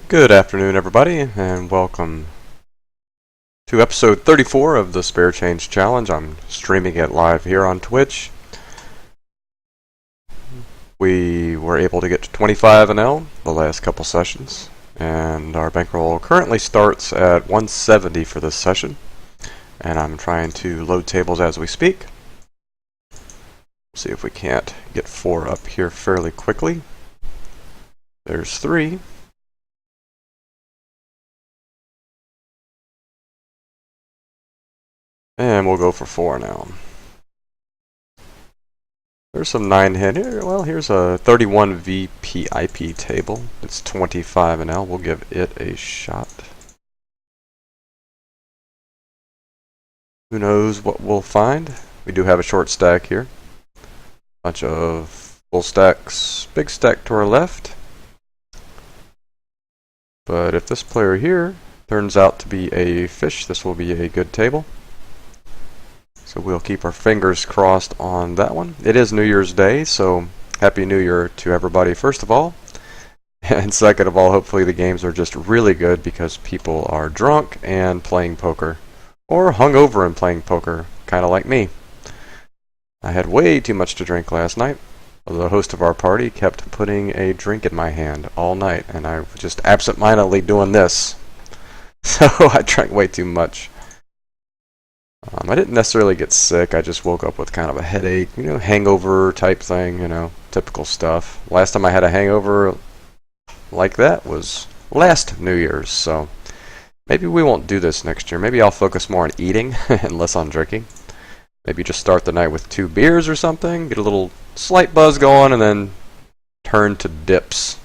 Good afternoon, everybody, and welcome to episode 34 of the Spare Change Challenge. I'm streaming it live here on Twitch. We were able to get to 25 and L the last couple sessions, and our bankroll currently starts at 170 for this session, and I'm trying to load tables as we speak. See if we can't get 4 up here fairly quickly. There's 3. And we'll go for 4 now. There's some 9 hit here. Well, here's a 31 VPIP table. It's 25 and L. We'll give it a shot. Who knows what we'll find? We do have a short stack here. Bunch of full stacks. Big stack to our left. But if this player here turns out to be a fish, this will be a good table. So we'll keep our fingers crossed on that one. It is New Year's Day, so Happy New Year to everybody, first of all. And second of all, hopefully the games are just really good because people are drunk and playing poker. Or hungover and playing poker, kind of like me. I had way too much to drink last night. The host of our party kept putting a drink in my hand all night, and I was just absent-mindedly doing this. So I drank way too much. I didn't necessarily get sick, I just woke up with kind of a headache, hangover type thing, typical stuff. Last time I had a hangover like that was last New Year's, so maybe we won't do this next year. Maybe I'll focus more on eating and less on drinking. Maybe just start the night with 2 beers or something, get a little slight buzz going, and then turn to dips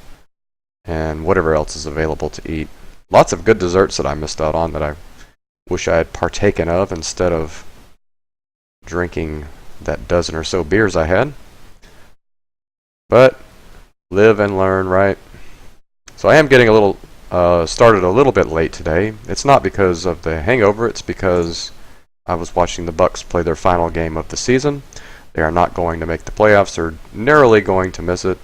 and whatever else is available to eat. Lots of good desserts that I missed out on that I wish I had partaken of instead of drinking that dozen or so beers I had. But live and learn, right? So I am getting a little started a little bit late today. It's not because of the hangover, it's because I was watching the Bucks play their final game of the season. They are not going to make the playoffs. They're narrowly going to miss it,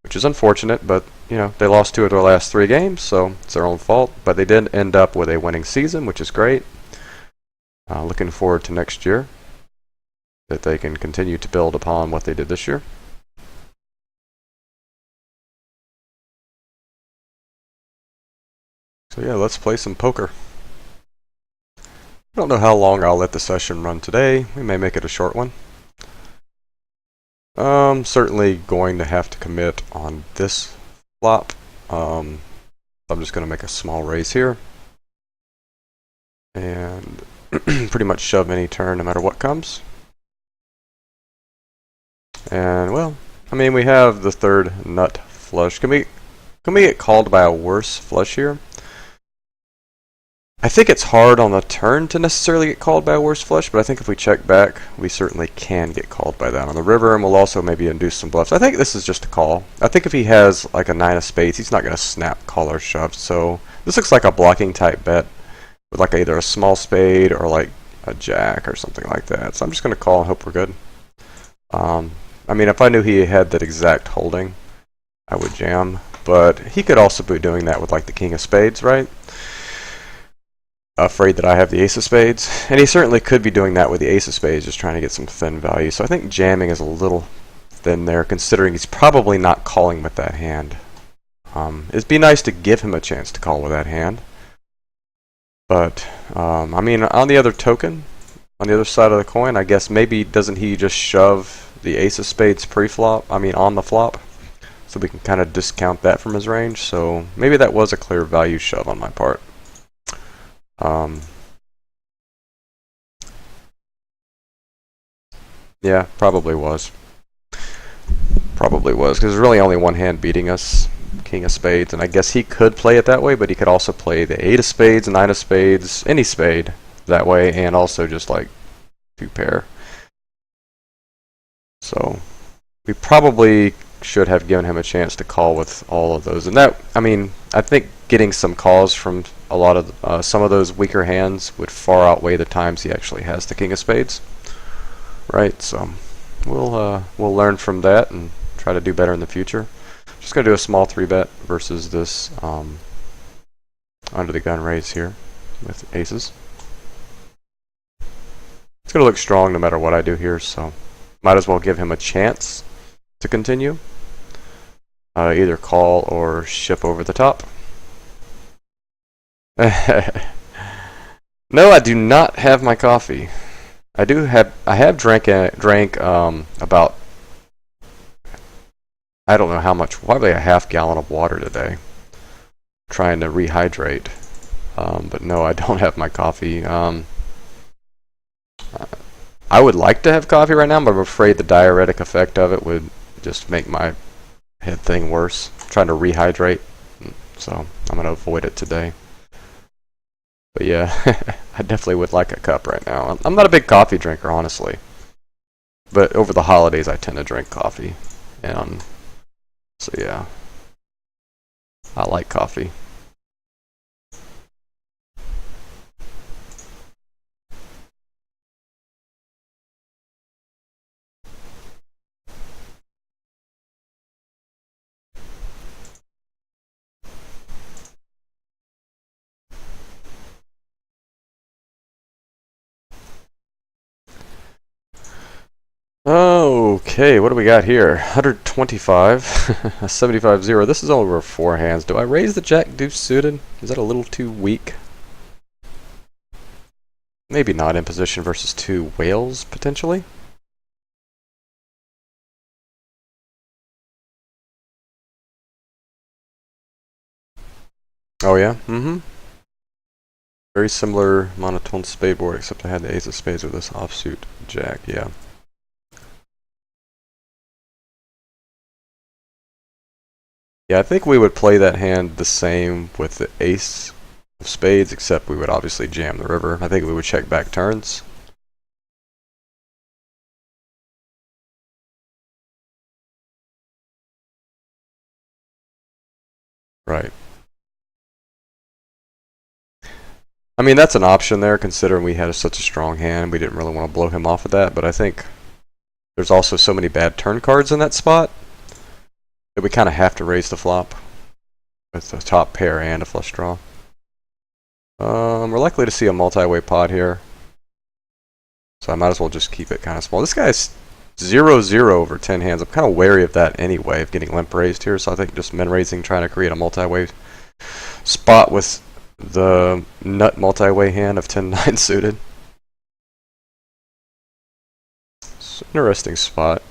which is unfortunate, but they lost 2 of their last 3 games, so it's their own fault. But they did end up with a winning season, which is great. Looking forward to next year, that they can continue to build upon what they did this year. So yeah, let's play some poker. I don't know how long I'll let the session run today. We may make it a short one. Certainly going to have to commit on this flop. I'm just going to make a small raise here. And pretty much shove any turn no matter what comes. And, well, we have the 3rd nut flush. Can we get called by a worse flush here? I think it's hard on the turn to necessarily get called by a worse flush, but I think if we check back, we certainly can get called by that on the river, and we'll also maybe induce some bluffs. I think this is just a call. I think if he has like a 9 of spades, he's not going to snap, call, or shove. So this looks like a blocking type bet with like either a small spade or like a jack or something like that. So I'm just going to call and hope we're good. If I knew he had that exact holding, I would jam, but he could also be doing that with like the king of spades, right? Afraid that I have the ace of spades, and he certainly could be doing that with the ace of spades, just trying to get some thin value. So I think jamming is a little thin there, considering he's probably not calling with that hand. It'd be nice to give him a chance to call with that hand, but on the other token, on the other side of the coin, I guess maybe doesn't he just shove the ace of spades pre-flop? On the flop, so we can kind of discount that from his range. So maybe that was a clear value shove on my part. Yeah, probably was. Probably was, because there's really only one hand beating us, king of spades, and I guess he could play it that way, but he could also play the 8 of spades, 9 of spades, any spade that way, and also just like 2 pair. So we probably should have given him a chance to call with all of those, and that, I think getting some calls from a lot of some of those weaker hands would far outweigh the times he actually has the king of spades, right? So we'll learn from that and try to do better in the future. Just gonna do a small 3-bet versus this under the gun raise here with aces. It's going to look strong no matter what I do here, so might as well give him a chance to continue. Either call or ship over the top. No, I do not have my coffee. I have drank about, I don't know how much, probably a half gallon of water today, trying to rehydrate. But no, I don't have my coffee. I would like to have coffee right now, but I'm afraid the diuretic effect of it would just make my head thing worse. I'm trying to rehydrate, so I'm going to avoid it today. But yeah, I definitely would like a cup right now. I'm not a big coffee drinker, honestly. But over the holidays, I tend to drink coffee. And so yeah, I like coffee. Okay, what do we got here? 125, a 75-0. This is over 4 hands. Do I raise the Jack Deuce suited? Is that a little too weak? Maybe not in position versus 2 whales, potentially? Oh yeah? Mm-hmm. Very similar monotone spade board, except I had the ace of spades with this offsuit Jack, yeah. Yeah, I think we would play that hand the same with the ace of spades, except we would obviously jam the river. I think we would check back turns. Right. I mean, that's an option there, considering we had such a strong hand. We didn't really want to blow him off with that, but I think there's also so many bad turn cards in that spot that we kind of have to raise the flop with a top pair and a flush draw. We're likely to see a multi-way pot here, so I might as well just keep it kind of small. This guy's 0-0 over 10 hands. I'm kind of wary of that anyway, of getting limp raised here, so I think just min raising, trying to create a multi-way spot with the nut multi-way hand of 10-9 suited. It's an interesting spot.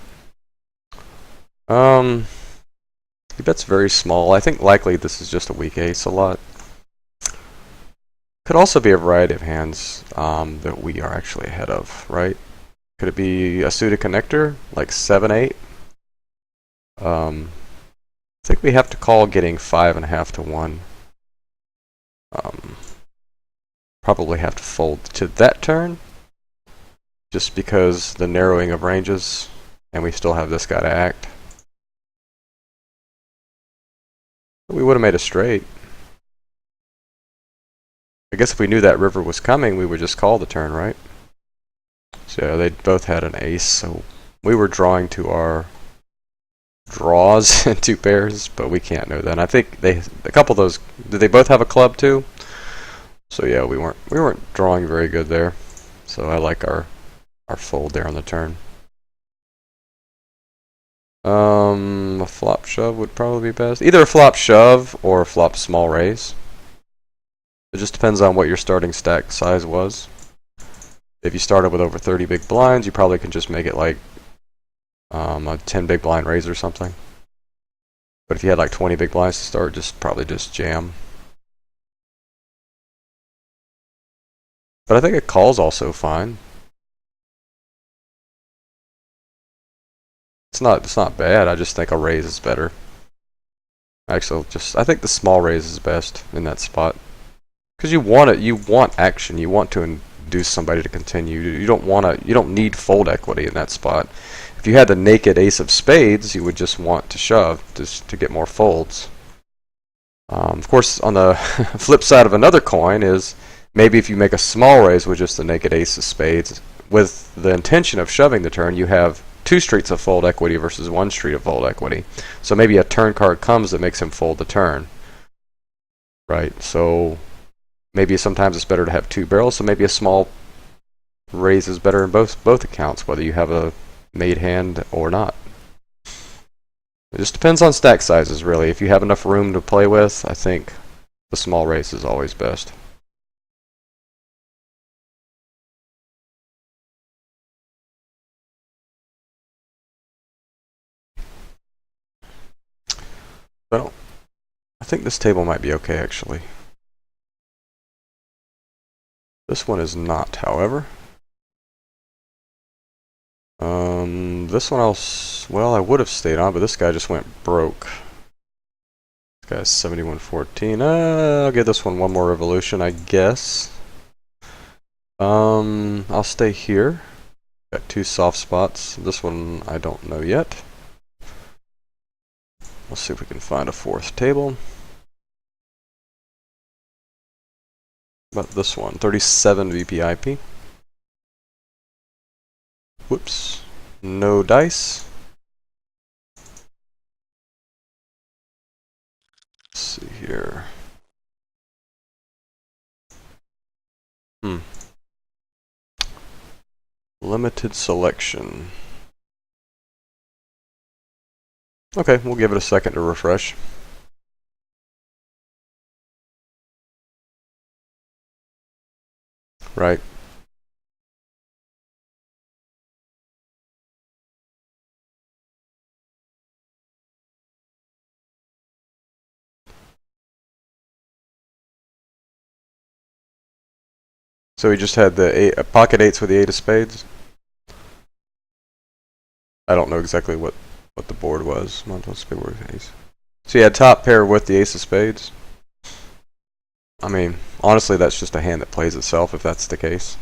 He bets very small. I think likely this is just a weak ace a lot. Could also be a variety of hands that we are actually ahead of, right? Could it be a suited connector, like 7-8? I think we have to call getting 5.5 to 1. Probably have to fold to that turn, just because the narrowing of ranges, and we still have this guy to act. We would have made a straight. I guess if we knew that river was coming, we would just call the turn, right? So yeah, they both had an ace, so we were drawing to our draws in 2 pairs, but we can't know that. And I think a couple of those, did they both have a club too? So yeah, we weren't drawing very good there. So I like our fold there on the turn. A flop shove would probably be best. Either a flop shove or a flop small raise. It just depends on what your starting stack size was. If you started with over 30 big blinds, you probably can just make it like a 10 big blind raise or something. But if you had like 20 big blinds to start, probably just jam. But I think a call's also fine. It's not bad. I just think a raise is better. Actually, I think the small raise is best in that spot. Because you want action. You want to induce somebody to continue. You don't need fold equity in that spot. If you had the naked ace of spades, you would just want to shove just to get more folds. Of course, on the flip side of another coin is maybe if you make a small raise with just the naked ace of spades, with the intention of shoving the turn, you have 2 streets of fold equity versus 1 street of fold equity. So maybe a turn card comes that makes him fold the turn. Right, so maybe sometimes it's better to have two barrels, so maybe a small raise is better in both accounts, whether you have a made hand or not. It just depends on stack sizes, really. If you have enough room to play with, I think the small raise is always best. So, I think this table might be okay, actually. This one is not, however. This one well, I would have stayed on, but this guy just went broke. This guy's 7114. I'll give this one more revolution, I guess. I'll stay here. Got two soft spots. This one I don't know yet. We'll see if we can find a fourth table. About this one, 37 VPIP. Whoops. No dice. Let's see here. Limited selection. Okay, we'll give it a second to refresh. Right. So we just had the pocket eights with the eight of spades. I don't know exactly what the board was. So you had top pair with the ace of spades. I mean, honestly, that's just a hand that plays itself if that's the case.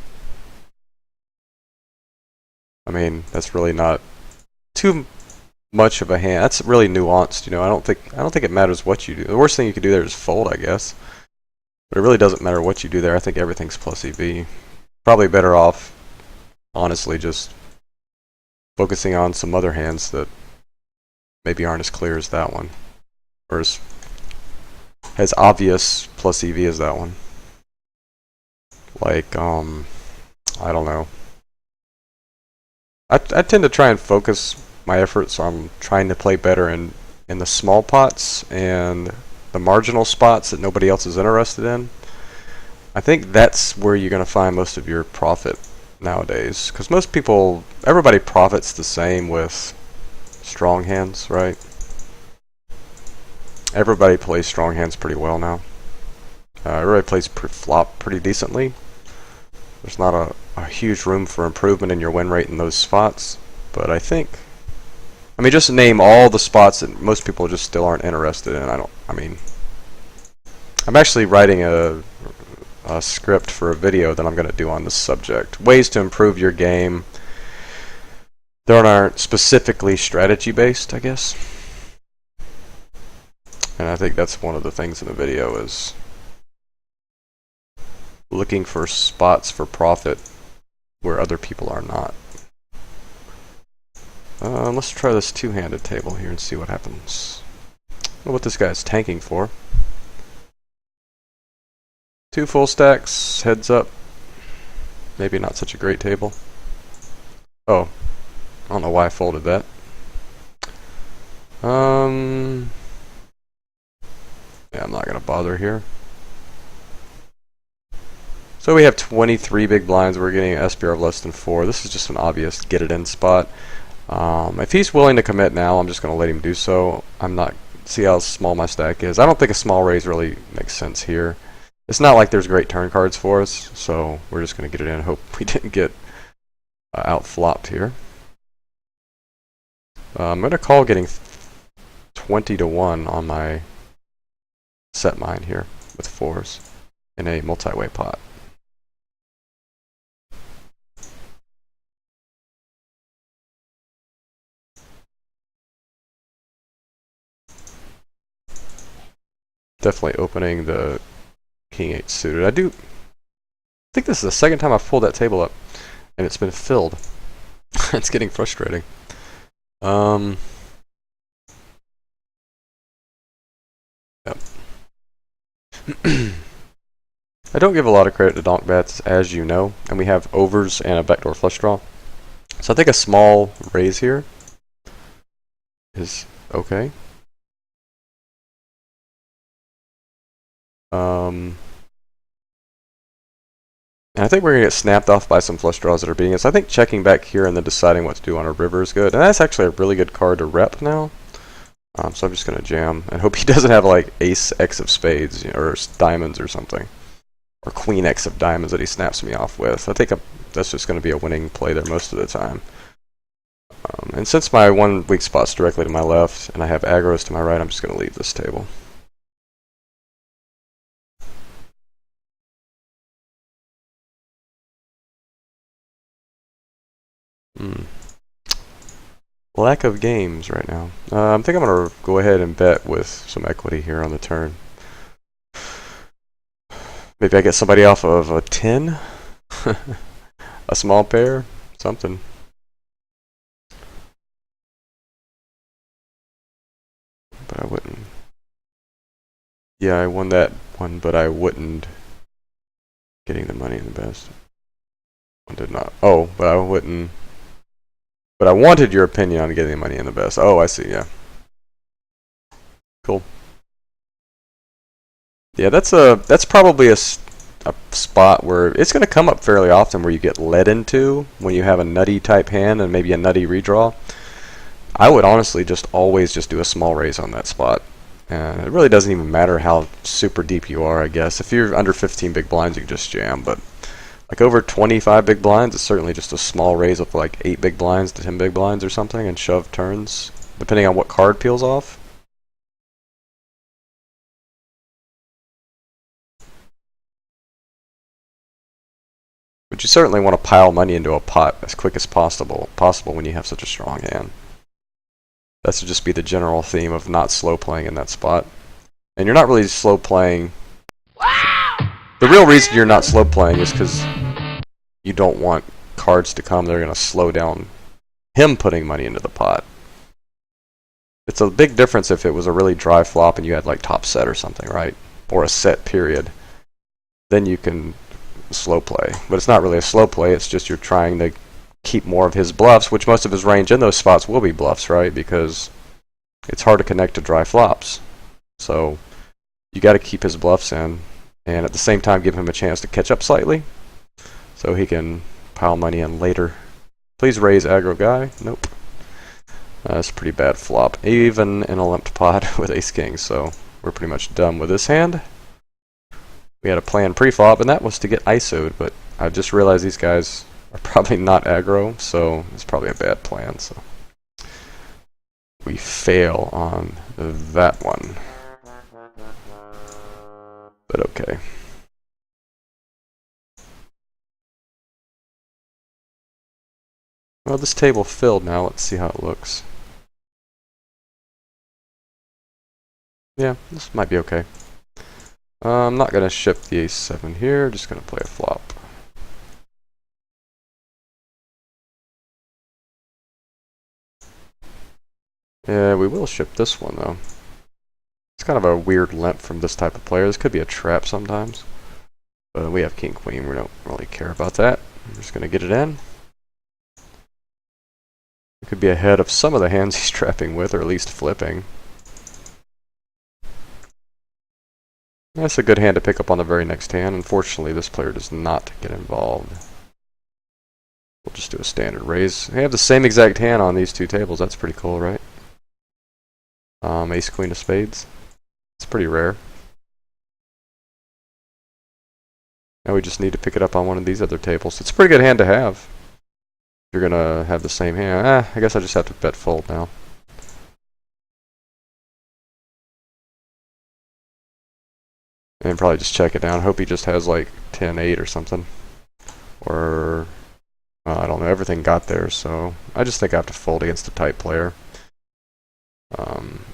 I mean, that's really not too much of a hand. That's really nuanced, you know. I don't think it matters what you do. The worst thing you could do there is fold, I guess. But it really doesn't matter what you do there. I think everything's plus EV. Probably better off, honestly, just focusing on some other hands that maybe aren't as clear as that one, or as obvious plus EV as that one. Like, I don't know. I tend to try and focus my efforts on trying to play better in the small pots and the marginal spots that nobody else is interested in. I think that's where you're going to find most of your profit nowadays, because everybody profits the same with strong hands, right? Everybody plays strong hands pretty well now. Everybody plays flop pretty decently. There's not a huge room for improvement in your win rate in those spots, but I mean, just name all the spots that most people just still aren't interested in. I'm actually writing a script for a video that I'm going to do on this subject. Ways to improve your game that aren't specifically strategy based, I guess. And I think that's one of the things in the video is looking for spots for profit where other people are not. Let's try this two-handed table here and see what happens. I don't know what this guy's tanking for. Two full stacks, heads up. Maybe not such a great table. Oh, I don't know why I folded that. Yeah, I'm not gonna bother here. So we have 23 big blinds. We're getting an SPR of less than 4. This is just an obvious get it in spot. If he's willing to commit now, I'm just going to let him do so. See how small my stack is. I don't think a small raise really makes sense here. It's not like there's great turn cards for us, so we're just going to get it in. Hope we didn't get out flopped here. I'm going to call getting 20 to 1 on my set mine here with 4s in a multi-way pot. Definitely opening the King 8 suited. I think this is the second time I've pulled that table up and it's been filled. It's getting frustrating. Yep. I don't give a lot of credit to donk bets, as you know, and we have overs and a backdoor flush draw. So I think a small raise here is okay. And I think we're going to get snapped off by some flush draws that are beating us. I think checking back here and then deciding what to do on a river is good. And that's actually a really good card to rep now. So I'm just going to jam and hope he doesn't have like ace X of spades, you know, or diamonds or something. Or queen X of diamonds that he snaps me off with. I think that's just going to be a winning play there most of the time. And since my one weak spot's directly to my left and I have aggros to my right, I'm just going to leave this table. Lack of games right now. I think I'm going to go ahead and bet with some equity here on the turn. Maybe I get somebody off of a 10? A small pair? Something. But I wouldn't. Yeah, I won that one, but I wouldn't. Getting the money in the best. One did not. Oh, but I wouldn't. But I wanted your opinion on getting the money in the best. Oh, I see, yeah. Cool. Yeah, that's probably a spot where it's going to come up fairly often where you get led into when you have a nutty type hand and maybe a nutty redraw. I would honestly just always just do a small raise on that spot. And it really doesn't even matter how super deep you are, I guess. If you're under 15 big blinds, you can just jam, but like over 25 big blinds, it's certainly just a small raise with like 8 big blinds to 10 big blinds or something and shove turns, depending on what card peels off. But you certainly want to pile money into a pot as quick as possible when you have such a strong hand. That should just be the general theme of not slow playing in that spot. And you're not really slow playing. Wow! The real reason you're not slow playing is because you don't want cards to come that are going to slow down him putting money into the pot. It's a big difference if it was a really dry flop and you had like top set or something, right? Or a set period. Then you can slow play. But it's not really a slow play, it's just you're trying to keep more of his bluffs, which most of his range in those spots will be bluffs, right? Because it's hard to connect to dry flops. So you got to keep his bluffs in, and at the same time give him a chance to catch up slightly so he can pile money in later. Please raise aggro guy. Nope. That's a pretty bad flop, even in a limped pot with ace king, so we're pretty much done with this hand. We had a plan pre-flop, and that was to get ISO'd, but I just realized these guys are probably not aggro, so it's probably a bad plan. So we fail on that one. But okay. Well, this table filled now. Let's see how it looks. Yeah, this might be okay. I'm not going to ship the ace-7 here, just going to play a flop. Yeah, we will ship this one, though. It's kind of a weird limp from this type of player. This could be a trap sometimes. But we have king-queen, we don't really care about that. I'm just going to get it in. It could be ahead of some of the hands he's trapping with, or at least flipping. That's a good hand to pick up on the very next hand. Unfortunately, this player does not get involved. We'll just do a standard raise. We have the same exact hand on these two tables. That's pretty cool, right? Ace, queen of spades. It's pretty rare. Now we just need to pick it up on one of these other tables. It's a pretty good hand to have. You're going to have the same hand. I guess I just have to bet fold now. And probably just check it down. Hope he just has like 10-8 or something. Or, I don't know, everything got there, so I just think I have to fold against a tight player.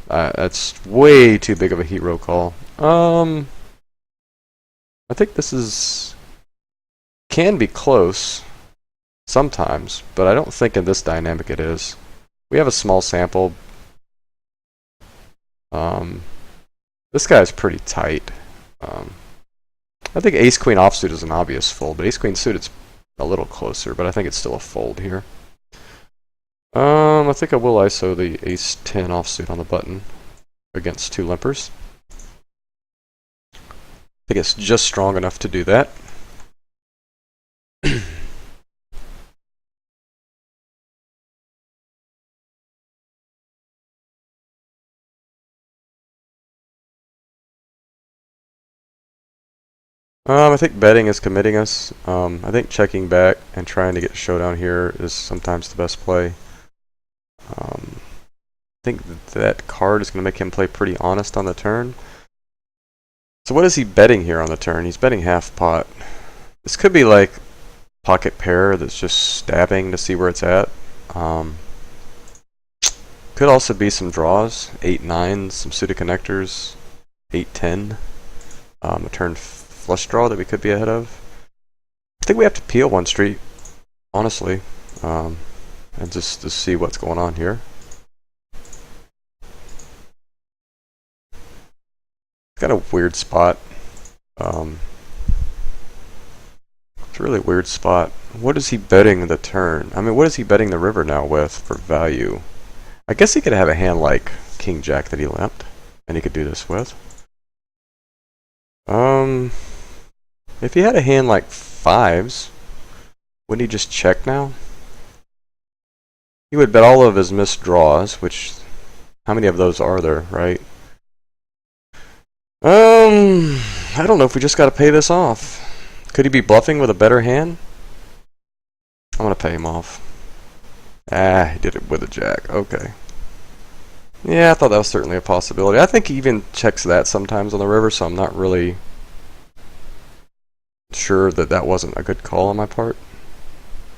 That's way too big of a hero call. I think this can be close sometimes, but I don't think in this dynamic it is. We have a small sample. This guy's pretty tight. I think ace queen offsuit is an obvious fold, but ace queen suited's a little closer, but I think it's still a fold here. I think I will ISO the ace 10 offsuit on the button against two limpers. I think it's just strong enough to do that. I think betting is committing us. I think checking back and trying to get showdown here is sometimes the best play. I think that card is going to make him play pretty honest on the turn. So what is he betting here on the turn? He's betting half pot. This could be like pocket pair that's just stabbing to see where it's at. Could also be some draws, 8-9, some suited connectors, 8-10, a turn flush draw that we could be ahead of. I think we have to peel one street, honestly, and just to see what's going on here. Got a weird spot. It's a really weird spot. What is he betting the turn? I mean, what is he betting the river now with for value? I guess he could have a hand like King Jack that he limped, and he could do this with. If he had a hand like fives, wouldn't he just check now? He would bet all of his missed draws, which, how many of those are there, right? I don't know if we just gotta pay this off. Could he be bluffing with a better hand? I'm gonna pay him off. Ah, he did it with a jack. Okay. Yeah, I thought that was certainly a possibility. I think he even checks that sometimes on the river, so I'm not really sure that that wasn't a good call on my part.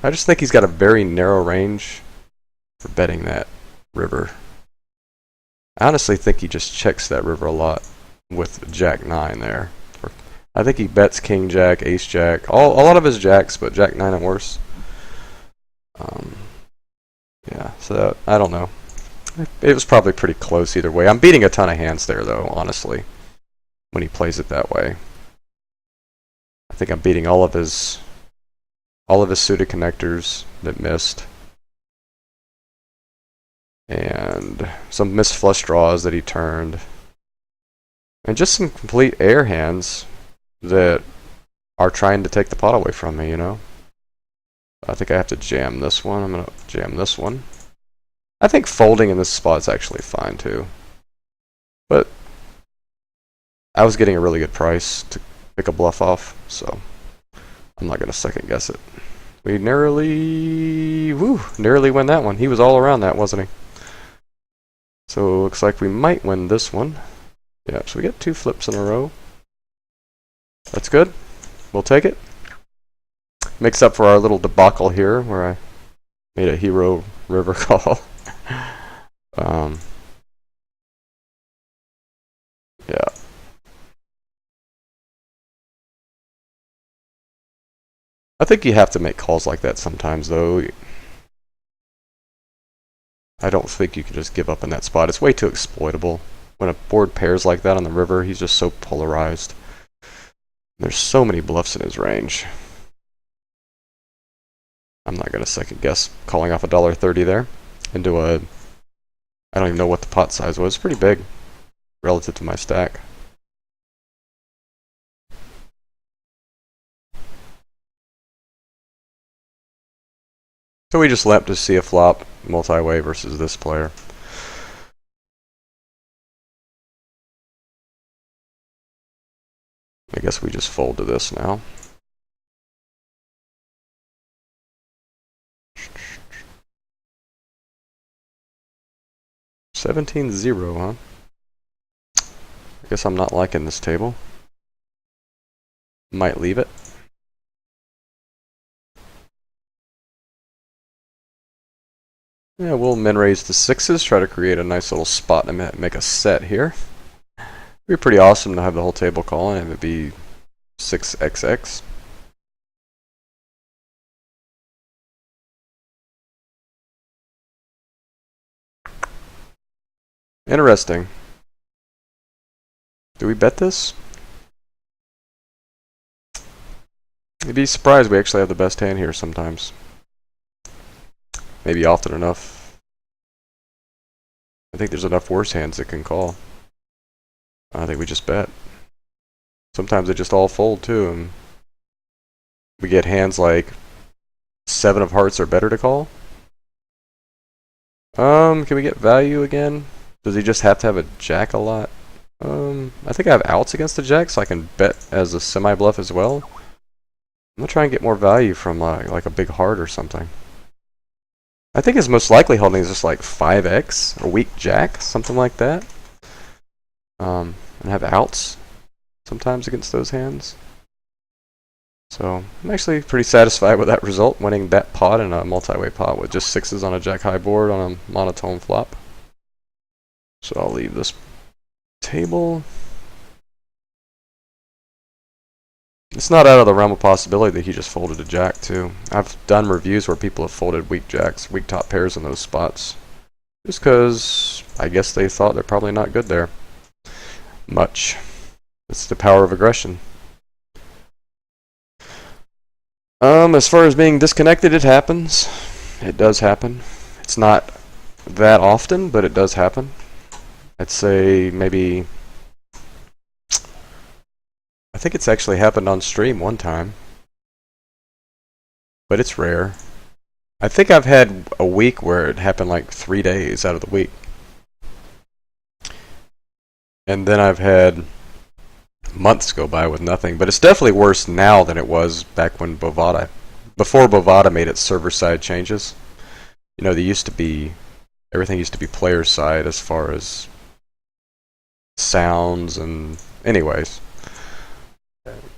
I just think he's got a very narrow range for betting that river. I honestly think he just checks that river a lot with Jack 9 there. I think he bets King Jack, Ace Jack, a lot of his jacks, but Jack 9 and worse. Yeah, so I don't know. It was probably pretty close either way. I'm beating a ton of hands there, though, honestly, when he plays it that way. I think I'm beating all of his suited connectors that missed, and some missed flush draws that he turned, and just some complete air hands that are trying to take the pot away from me, you know? I think I have to jam this one. I'm going to jam this one. I think folding in this spot is actually fine, too. But I was getting a really good price to pick a bluff off, so I'm not going to second guess it. We narrowly win that one. He was all around that, wasn't he? So it looks like we might win this one. Yeah, so we get 2 flips in a row. That's good. We'll take it. Makes up for our little debacle here where I made a hero river call. Yeah. I think you have to make calls like that sometimes, though. I don't think you can just give up in that spot. It's way too exploitable. When a board pairs like that on the river, he's just so polarized. There's so many bluffs in his range. I'm not going to second guess calling off $1.30 there into a... I don't even know what the pot size was. Pretty big relative to my stack. So we just lamp to see a flop multi-way versus this player. I guess we just fold to this now. $17-0, huh? I guess I'm not liking this table. Might leave it. Yeah, we'll min raise to 6s, try to create a nice little spot and make a set here. It'd be pretty awesome to have the whole table call and it be 6xx. Interesting. Do we bet this? You'd be surprised we actually have the best hand here sometimes. Maybe often enough. I think there's enough worse hands that can call. I think we just bet. Sometimes they just all fold too, and we get hands like 7 of hearts or better to call. Can we get value again? Does he just have to have a jack a lot? I think I have outs against the jack, so I can bet as a semi-bluff as well. I'm gonna try and get more value from like a big heart or something. I think his most likely holding is just like 5x, or weak jack, something like that. And have outs sometimes against those hands. So I'm actually pretty satisfied with that result, winning that pot in a multi-way pot with just 6s on a jack-high board on a monotone flop. So I'll leave this table. It's not out of the realm of possibility that he just folded a jack too. I've done reviews where people have folded weak jacks, weak top pairs in those spots. Just because I guess they thought they're probably not good there. Much. It's the power of aggression. As far as being disconnected, it happens. It does happen. It's not that often, but it does happen. I'd say maybe... I think it's actually happened on stream one time. But it's rare. I think I've had a week where it happened like 3 days out of the week. And then I've had months go by with nothing, but it's definitely worse now than it was back when Bovada, before Bovada made its server-side changes. You know, everything used to be player side as far as sounds and anyways.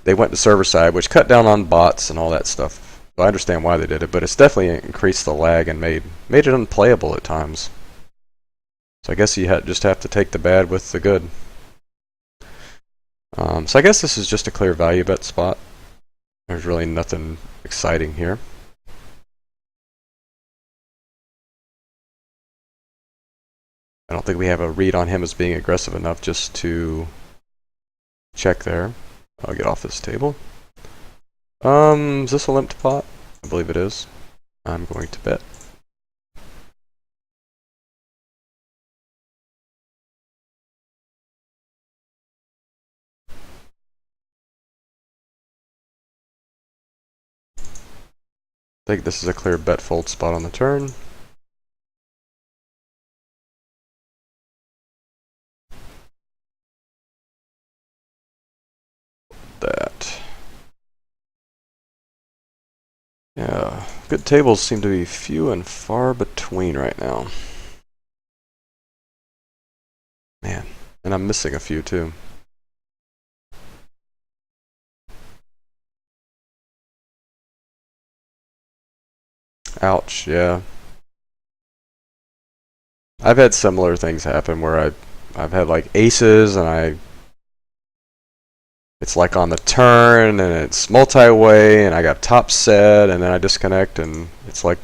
They went to server side, which cut down on bots and all that stuff. So I understand why they did it, but it's definitely increased the lag and made it unplayable at times. So I guess you just have to take the bad with the good. So I guess this is just a clear value bet spot. There's really nothing exciting here. I don't think we have a read on him as being aggressive enough just to check there. I'll get off this table. Is this a limped pot? I believe it is. I'm going to bet. I think this is a clear bet fold spot on the turn. That. Yeah, good tables seem to be few and far between right now. Man, and I'm missing a few too. Ouch, yeah. I've had similar things happen where I've had like aces and it's like on the turn and it's multi-way and I got top set and then I disconnect and it's like,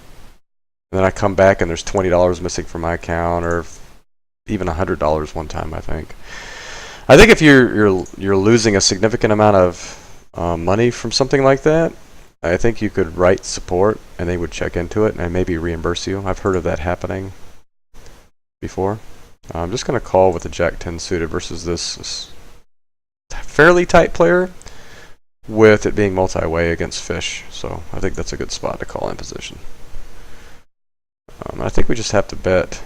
and then I come back and there's $20 missing from my account, or even $100 one time, I think. I think if you're losing a significant amount of money from something like that, I think you could write support and they would check into it and maybe reimburse you. I've heard of that happening before. I'm just going to call with the Jack-10 suited versus this fairly tight player with it being multi-way against fish. So I think that's a good spot to call in position. I think we just have to bet.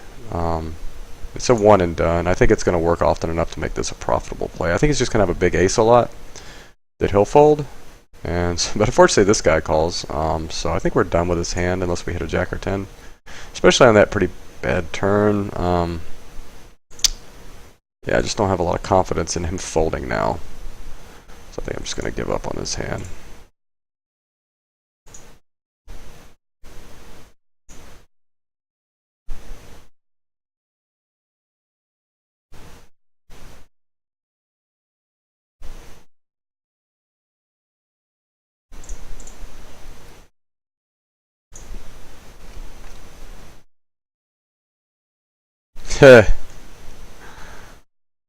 It's a one and done. I think it's going to work often enough to make this a profitable play. I think he's just going to have a big ace a lot that he'll fold. But unfortunately this guy calls. So I think we're done with his hand unless we hit a jack or 10. Especially on that pretty bad turn. Yeah, I just don't have a lot of confidence in him folding now. So I think I'm just going to give up on his hand.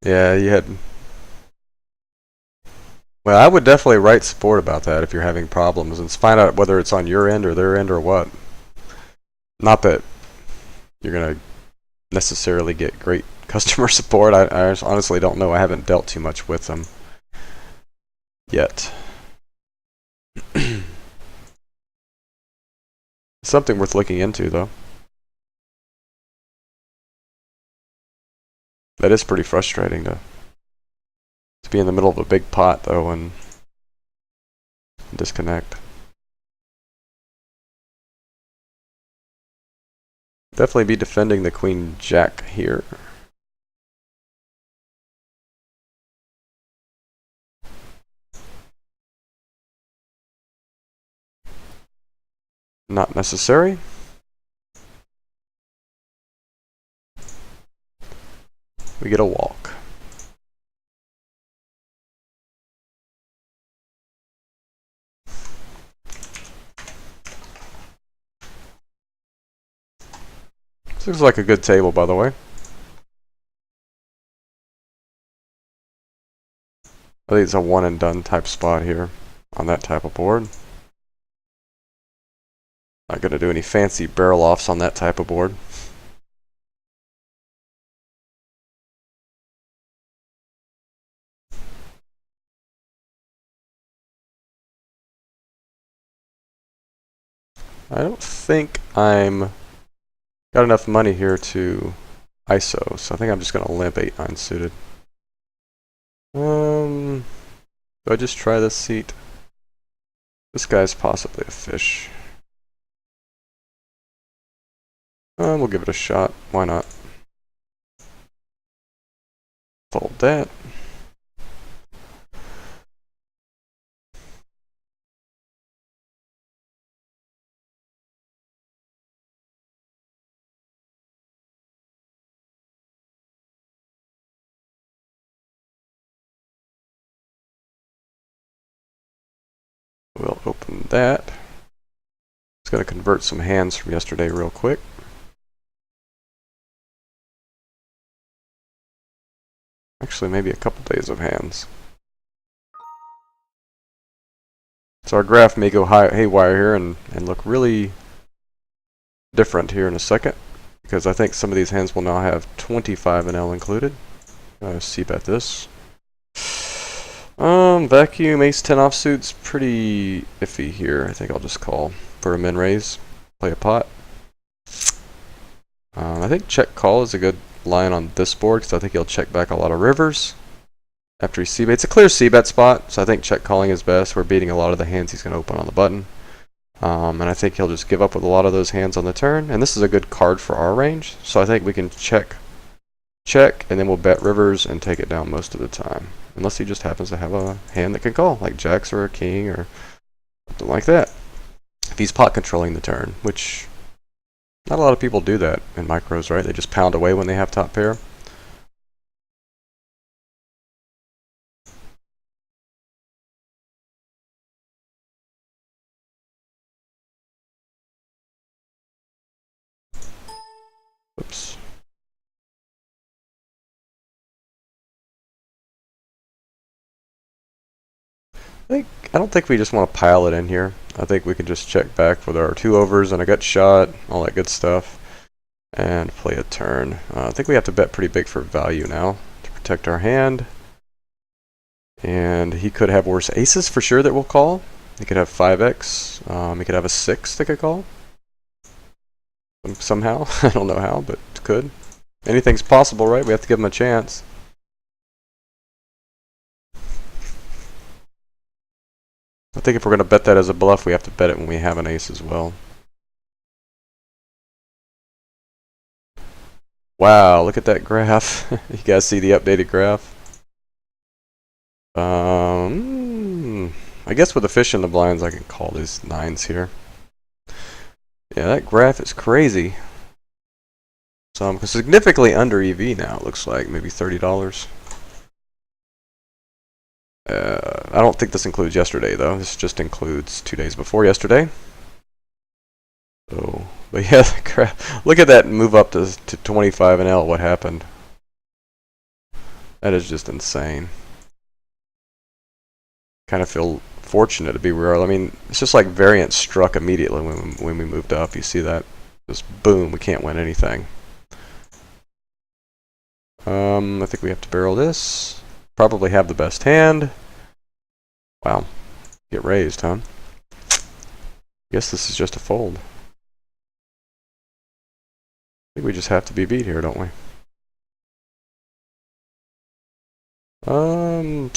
Yeah, you had... Well, I would definitely write support about that if you're having problems and find out whether it's on your end or their end or what. Not that you're going to necessarily get great customer support. I honestly don't know. I haven't dealt too much with them yet. Something worth looking into, though. That is pretty frustrating to be in the middle of a big pot, though, and disconnect. Definitely be defending the queen jack here. Not necessary. We get a walk. This looks like a good table, by the way. I think it's a one and done type spot here on that type of board. Not going to do any fancy barrel offs on that type of board. I don't think I'm got enough money here to ISO, so I think I'm just going to limp 8-9 suited. Do I just try this seat? This guy's possibly a fish. We'll give it a shot. Why not? Fold that. We'll open that. Just going to convert some hands from yesterday real quick. Actually, maybe a couple days of hands. So our graph may go haywire here and look really different here in a second, because I think some of these hands will now have 25 and L included. C-bet this. Vacuum, ace-10 offsuit's pretty iffy here. I think I'll just call for a min raise, play a pot. I think check call is a good line on this board, because I think he'll check back a lot of rivers after he c-bets. It's a clear c-bet spot, so I think check calling is best. We're beating a lot of the hands he's going to open on the button. And I think he'll just give up with a lot of those hands on the turn. And this is a good card for our range, so I think we can check, and then we'll bet rivers and take it down most of the time. Unless he just happens to have a hand that can call, like jacks or a king or something like that. If he's pot controlling the turn, which not a lot of people do that in micros, right? They just pound away when they have top pair. Oops. I don't think we just want to pile it in here. I think we can just check back with our 2 overs and a gut shot, all that good stuff, and play a turn. I think we have to bet pretty big for value now to protect our hand. And he could have worse aces for sure that we'll call. He could have 5x. He could have a 6 that could call. Somehow. I don't know how, but it could. Anything's possible, right? We have to give him a chance. I think if we're going to bet that as a bluff, we have to bet it when we have an ace as well. Wow, look at that graph. You guys see the updated graph? I guess with a fish in the blinds, I can call these 9s here. Yeah, that graph is crazy. So I'm significantly under EV now, it looks like. Maybe $30. I don't think this includes yesterday, though. This just includes 2 days before yesterday. So, but yeah, look at that move up to 25 and L. What happened? That is just insane. Kind of feel fortunate to be where, I mean, it's just like variance struck immediately when we moved up. You see that? Just boom, we can't win anything. I think we have to barrel this. Probably have the best hand. Wow. Get raised, huh? Guess this is just a fold. I think we just have to be beat here, don't we? I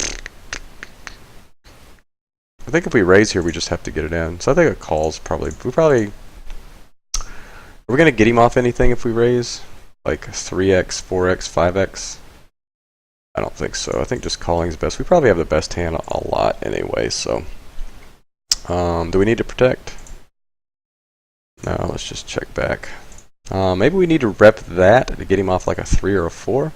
think if we raise here, we just have to get it in. So I think a call's probably... Are we going to get him off anything if we raise? Like 3x, 4x, 5x? I don't think so. I think just calling's best. We probably have the best hand a lot anyway, so... do we need to protect? No, let's just check back. Maybe we need to rep that to get him off like a 3 or a 4.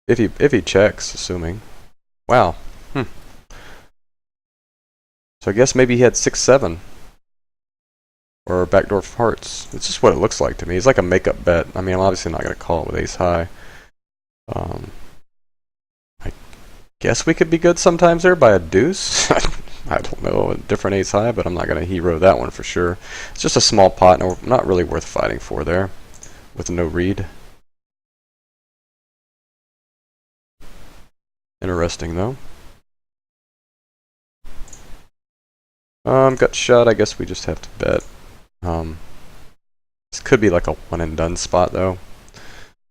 If he checks, assuming. Wow. So I guess maybe he had 6-7. Or backdoor hearts. It's just what it looks like to me. It's like a make-up bet. I mean, I'm obviously not going to call it with ace high. I guess we could be good sometimes there by a deuce. I don't know, a different ace high, but I'm not going to hero that one for sure. It's just a small pot, and not really worth fighting for there with no read. Interesting though. Gut shot, I guess we just have to bet. This could be like a one and done spot though,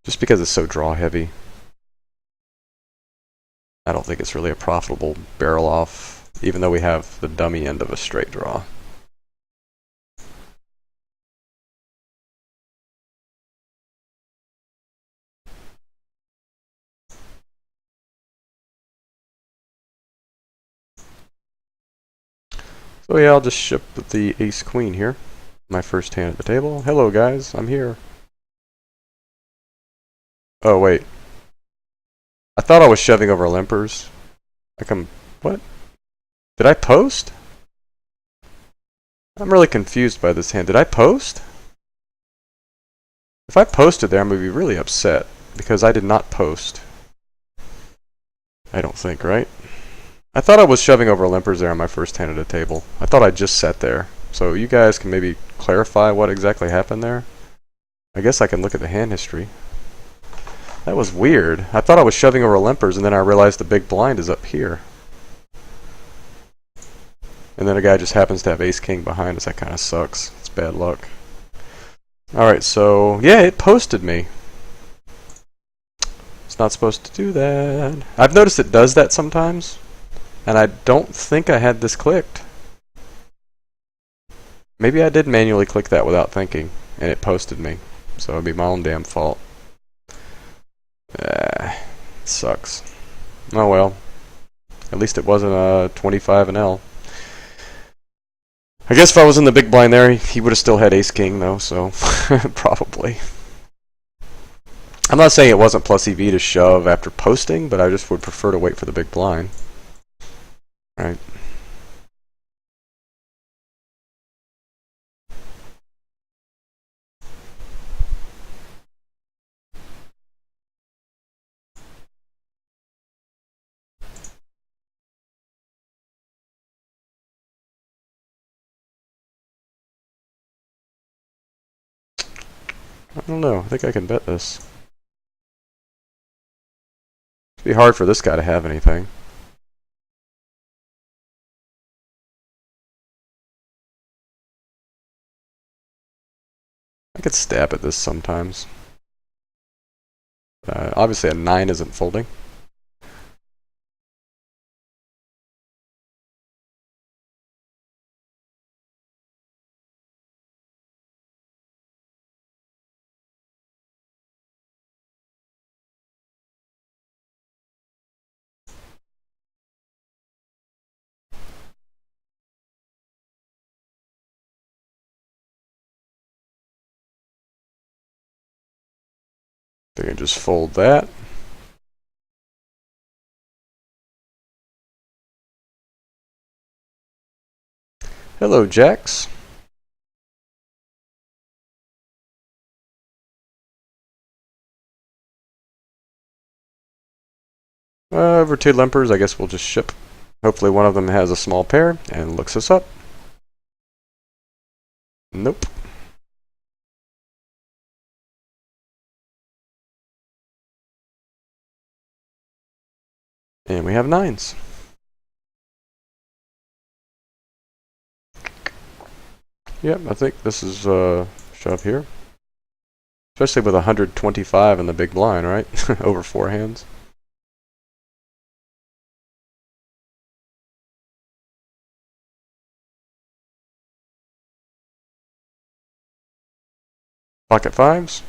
just because it's so draw heavy. I don't think it's really a profitable barrel off, even though we have the dummy end of a straight draw. So yeah, I'll just ship with the ace queen here. My first hand at the table. Hello guys, I'm here. Oh wait. I thought I was shoving over limpers. What? Did I post? I'm really confused by this hand. Did I post? If I posted there, I'm going to be really upset, because I did not post. I don't think, right? I thought I was shoving over limpers there on my first hand at a table. I thought I just sat there. So you guys can maybe clarify what exactly happened there? I guess I can look at the hand history. That was weird. I thought I was shoving over limpers, and then I realized the big blind is up here. And then a guy just happens to have ace-king behind us. That kind of sucks. It's bad luck. Alright, so... yeah, it posted me. It's not supposed to do that. I've noticed it does that sometimes. And I don't think I had this clicked. Maybe I did manually click that without thinking, and it posted me. So it'd be my own damn fault. Sucks. Oh well. At least it wasn't a 25 and L. I guess if I was in the big blind there, he would have still had ace-king though, so probably. I'm not saying it wasn't plus EV to shove after posting, but I just would prefer to wait for the big blind. Right. I don't know. I think I can bet this. It'd be hard for this guy to have anything. I could stab at this sometimes. Obviously a 9 isn't folding. They can just fold that. Hello, Jacks. Over two limpers, I guess we'll just ship. Hopefully one of them has a small pair and looks us up. Nope. And we have nines. Yep, I think this is shove here. Especially with 125 in the big blind, right? Over four hands. Pocket fives.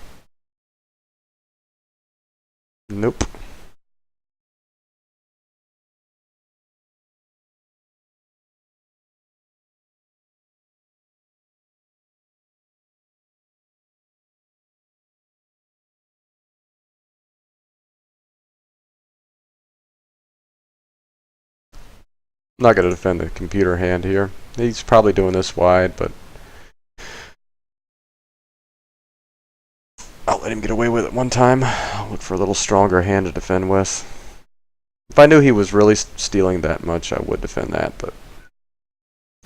Nope. Not going to defend the computer hand here. He's probably doing this wide, but I'll let him get away with it one time. I'll look for a little stronger hand to defend with. If I knew he was really stealing that much, I would defend that, but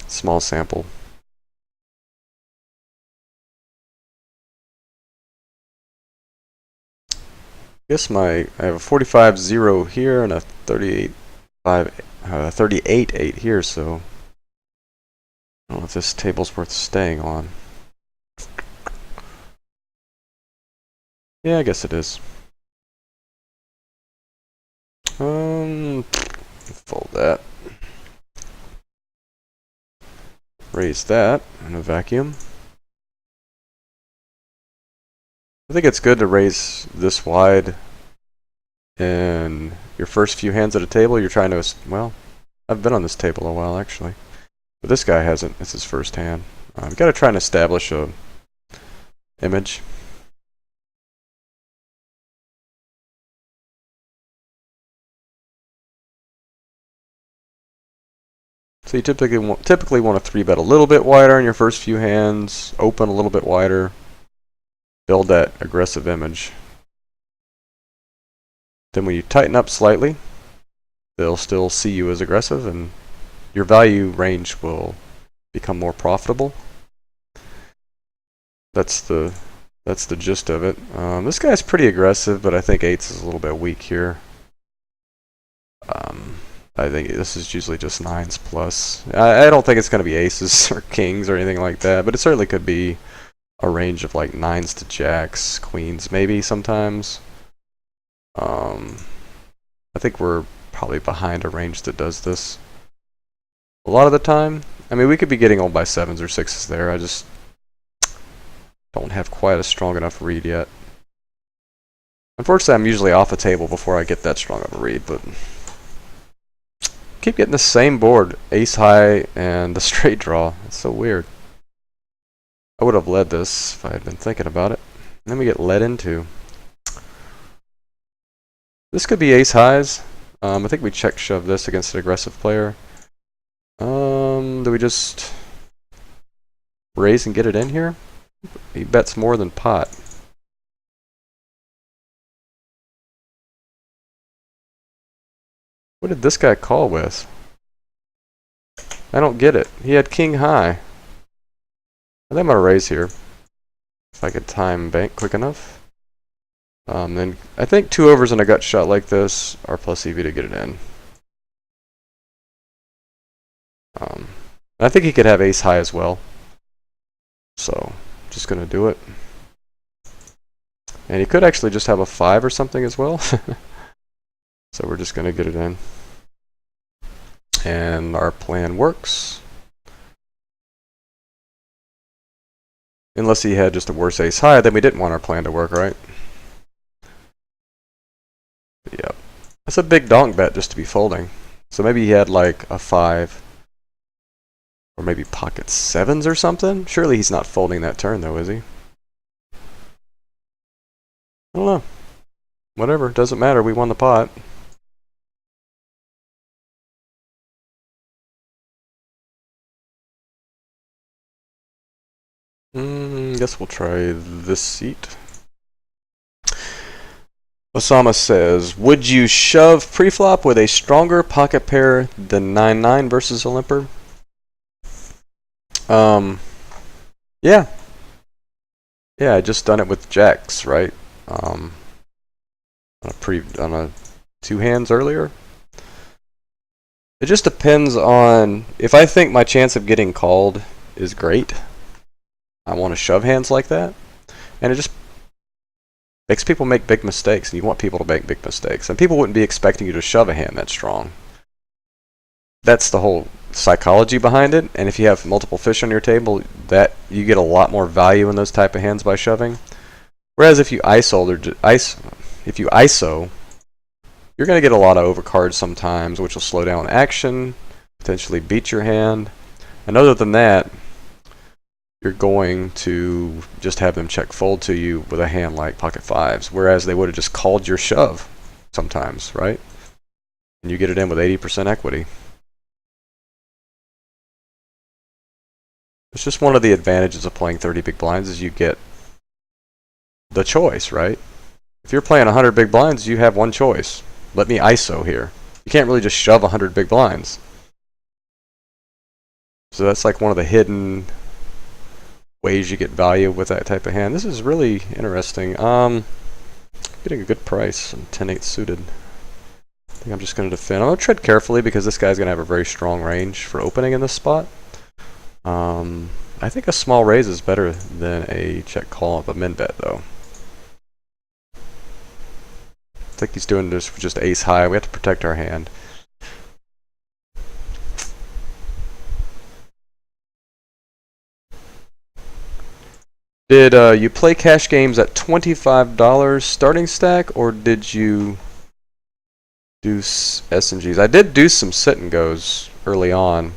small sample. Guess I have a 45-0 here and a 38-8 here, so I don't know if this table's worth staying on. Yeah, I guess it is. Fold that. Raise that in a vacuum. I think it's good to raise this wide in your first few hands at a table. You're trying to, well, I've been on this table a while actually, but this guy hasn't. It's his first hand. You've got to try and establish a image. So you typically want to 3-bet a little bit wider in your first few hands, open a little bit wider, build that aggressive image. Then when you tighten up slightly, they'll still see you as aggressive and your value range will become more profitable. That's the gist of it. This guy's pretty aggressive, but I think eights is a little bit weak here. I think this is usually just nines plus. I don't think it's going to be aces or kings or anything like that, but it certainly could be a range of like nines to jacks, queens maybe sometimes. I think we're probably behind a range that does this a lot of the time. I mean, we could be getting old by sevens or sixes there. I just don't have quite a strong enough read yet. Unfortunately, I'm usually off the table before I get that strong of a read, but keep getting the same board, ace high and the straight draw. It's so weird. I would have led this if I had been thinking about it. And then we get led into. This could be ace highs. I think we check shove this against an aggressive player. Do we just raise and get it in here? He bets more than pot. What did this guy call with? I don't get it. He had king high. I think I'm going to raise here. If I could time bank quick enough. Then I think 2 overs and a gut shot like this are plus EV to get it in. I think he could have ace high as well. So, just going to do it. And he could actually just have a 5 or something as well. So we're just going to get it in. And our plan works. Unless he had just a worse ace high, then we didn't want our plan to work, right? Yep. That's a big donk bet just to be folding. So maybe he had like a 5. Or maybe pocket 7s or something? Surely he's not folding that turn though, is he? I don't know. Whatever, doesn't matter, we won the pot. Guess we'll try this seat. Osama says, would you shove preflop with a stronger pocket pair than 9-9 versus a limper? Yeah. Yeah, I just done it with jacks, right? On a two hands earlier. It just depends on if I think my chance of getting called is great. I want to shove hands like that, and it just makes people make big mistakes, and you want people to make big mistakes, and people wouldn't be expecting you to shove a hand that strong. That's the whole psychology behind it, and if you have multiple fish on your table, that you get a lot more value in those type of hands by shoving. Whereas if you ISO, you're going to get a lot of overcards sometimes, which will slow down action, potentially beat your hand. And other than that, you're going to just have them check fold to you with a hand like pocket fives, whereas they would have just called your shove sometimes, right? And you get it in with 80% equity. It's just one of the advantages of playing 30 big blinds is you get the choice, right? If you're playing 100 big blinds, you have one choice. Let me ISO here. You can't really just shove 100 big blinds. So that's like one of the hidden ways you get value with that type of hand. This is really interesting. Getting a good price on 10-8 suited. I think I'm just going to defend. I'm going to tread carefully because this guy's going to have a very strong range for opening in this spot. I think a small raise is better than a check call of a min bet, though. I think he's doing this for just ace high. We have to protect our hand. Did you play cash games at $25 starting stack, or did you do S&Gs? I did do some sit and goes early on.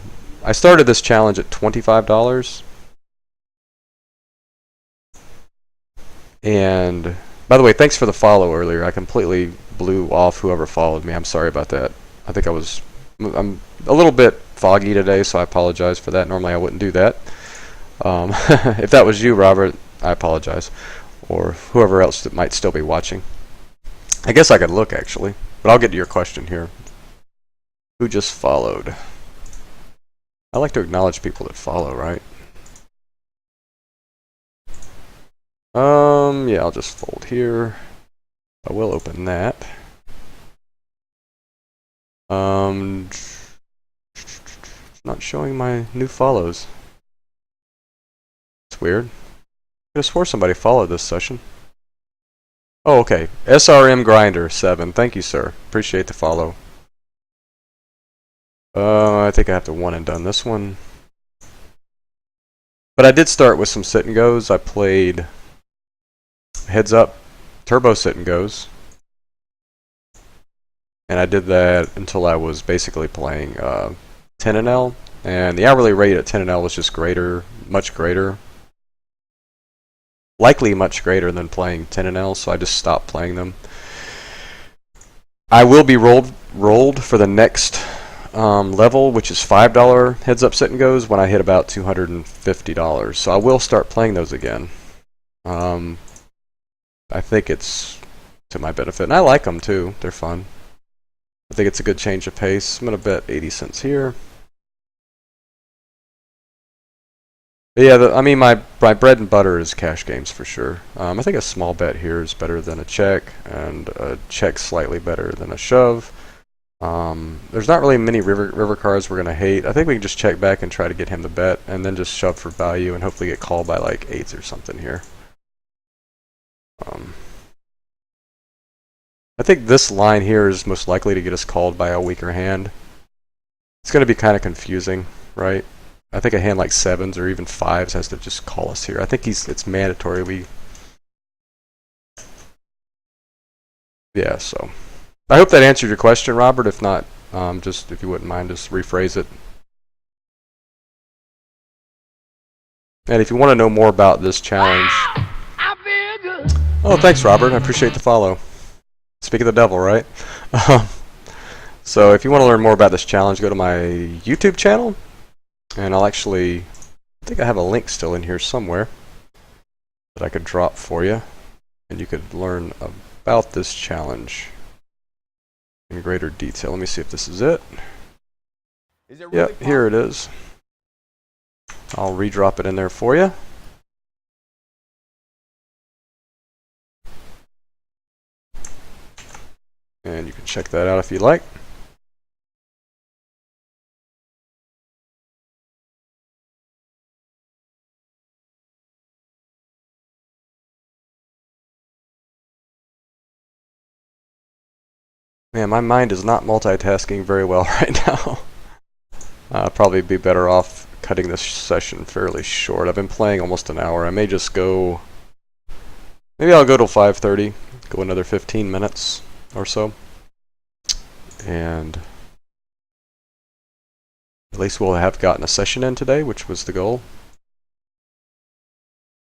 I started this challenge at $25. And by the way, thanks for the follow earlier. I completely blew off whoever followed me. I'm sorry about that. I think I'm a little bit foggy today, so I apologize for that. Normally I wouldn't do that. If that was you, Robert, I apologize. Or whoever else that might still be watching. I guess I could look, actually. But I'll get to your question here. Who just followed? I like to acknowledge people that follow, right? Yeah, I'll just fold here. I will open that. Not showing my new follows. It's weird. I could have swore somebody followed this session. Oh, okay. SRM Grinder 7. Thank you, sir. Appreciate the follow. I think I have to one and done this one. But I did start with some sit and goes. I played heads up turbo sit and goes. And I did that until I was basically playing 10 and L. And the hourly rate at 10 and L was just greater, much greater. Likely much greater than playing 10 and L, so I just stopped playing them. I will be rolled for the next level, which is $5 heads up sit and goes when I hit about $250. So I will start playing those again. I think it's to my benefit, and I like them too. They're fun. I think it's a good change of pace. I'm gonna bet 80 cents here. But yeah, I mean my bread and butter is cash games for sure. I think a small bet here is better than a check, and a check slightly better than a shove. There's not really many river cards we're gonna hate. I think we can just check back and try to get him to bet, and then just shove for value, and hopefully get called by like 8s or something here. I think this line here is most likely to get us called by a weaker hand. It's gonna be kind of confusing, right? I think a hand like 7s or even 5s has to just call us here. I think it's mandatory yeah, so I hope that answered your question, Robert. If not, just if you wouldn't mind, just rephrase it. And if you want to know more about this challenge, oh, thanks, Robert. I appreciate the follow. Speak of the devil, right? So if you want to learn more about this challenge, go to my YouTube channel. And I think I have a link still in here somewhere that I could drop for you. And you could learn about this challenge in greater detail. Let me see if this is it. Yep, here it is. I'll redrop it in there for you. And you can check that out if you like. Man, my mind is not multitasking very well right now. Probably be better off cutting this session fairly short. I've been playing almost an hour. I may just go... Maybe I'll go till 5:30. Go another 15 minutes or so. And at least we'll have gotten a session in today, which was the goal.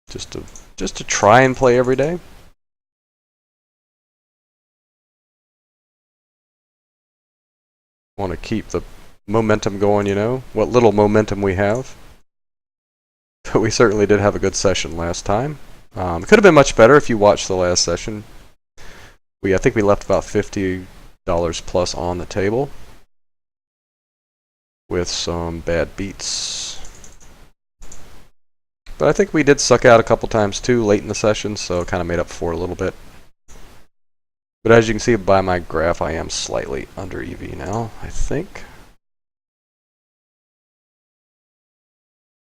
Just to try and play every day. Want to keep the momentum going, you know, what little momentum we have. But we certainly did have a good session last time. It could have been much better if you watched the last session. I think we left about $50 plus on the table with some bad beats. But I think we did suck out a couple times too late in the session, so it kind of made up for it a little bit. But as you can see by my graph, I am slightly under EV now, I think.